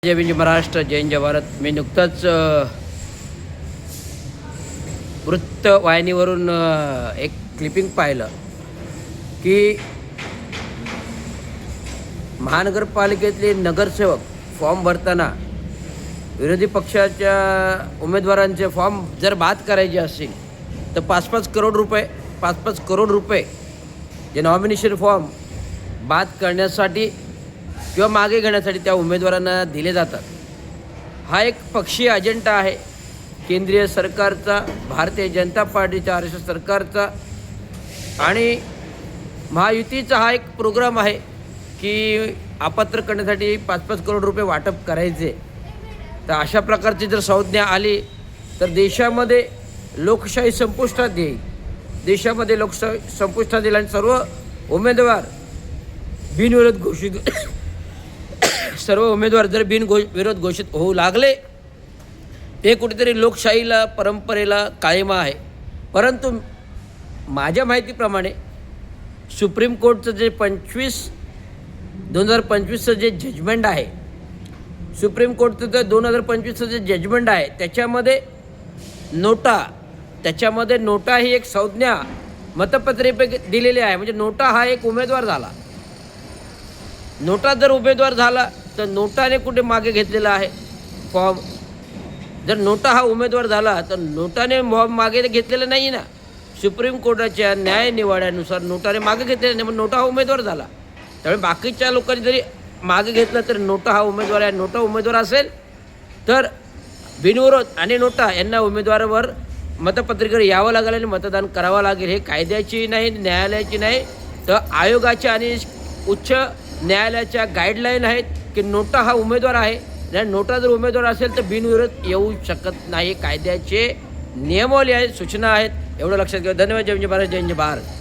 जय भीम, जय महाराष्ट्र, जय हिंद, जय भारत. मी नुकतंच वृत्तवाहिनीवरून एक क्लिपिंग पाहिलं की महानगरपालिकेतले नगरसेवक फॉर्म भरताना विरोधी पक्षाच्या उमेदवारांचे फॉर्म जर बाद करायचे असतील तर 5-5 करोड रुपये जे नॉमिनेशन फॉर्म बाद करण्यासाठी किंवा मागे घेण्यासाठी त्या उमेदवारांना दिले जातात. हा एक पक्षीय अजेंडा आहे केंद्रीय सरकारचा, भारतीय जनता पार्टीच्या RSS सरकारचा आणि महायुतीचा हा एक प्रोग्राम आहे की अपात्र करण्यासाठी 5-5 करोड रुपये वाटप करायचे. तर अशा प्रकारची जर संज्ञा आली तर देशामध्ये लोकशाही संपुष्टात येईल. देशामध्ये लोकशाही संपुष्टात येईल आणि सर्व उमेदवार बिनविरोध घोषित सर्व उमेदवार जर बिनविरोध घोषित होऊ लागले ते कुठेतरी लोकशाहीला, परंपरेला काळिमा आहे. परंतु माझ्या माहितीप्रमाणे सुप्रीम कोर्टचं जे 2025चं जे जजमेंट आहे, सुप्रीम कोर्टचं जे 2025चं जे जजमेंट आहे त्याच्यामध्ये नोटा ही एक संज्ञा मतपत्रिकेपैकी दिलेली आहे. म्हणजे नोटा हा एक उमेदवार झाला. नोटा जर उमेदवार झाला तर नोटाने कुठे मागे घेतलेला आहे फॉर्म. जर नोटा हा उमेदवार झाला तर नोटाने फॉर्म मागे घेतलेला नाही ना. सुप्रीम कोर्टाच्या न्याय निवाड्यानुसार नोटाने मागे घेतलेला नाही, मग नोटा हा उमेदवार झाला. त्यामुळे बाकीच्या लोकांनी जरी मागे घेतलं तर नोटा हा उमेदवार आहे. नोटा उमेदवार असेल तर बिनविरोध आणि नोटा यांना उमेदवारावर मतपत्रिकेवर यावं लागेल आणि मतदान करावं लागेल. हे कायद्याची नाही, न्यायालयाची नाही, तर आयोगाच्या आणि उच्च न्यायालयाच्या गाईडलाईन आहेत की नोटा हा उमेदवार आहे. आणि नोटा जर उमेदवार असेल तर बिनविरोध येऊ शकत नाही. कायद्याचे नियमावली आहेत, सूचना आहेत. एवढं लक्षात घ्या. धन्यवाद. जय हिंद, जय भारत, जय हिंद, जय भारत.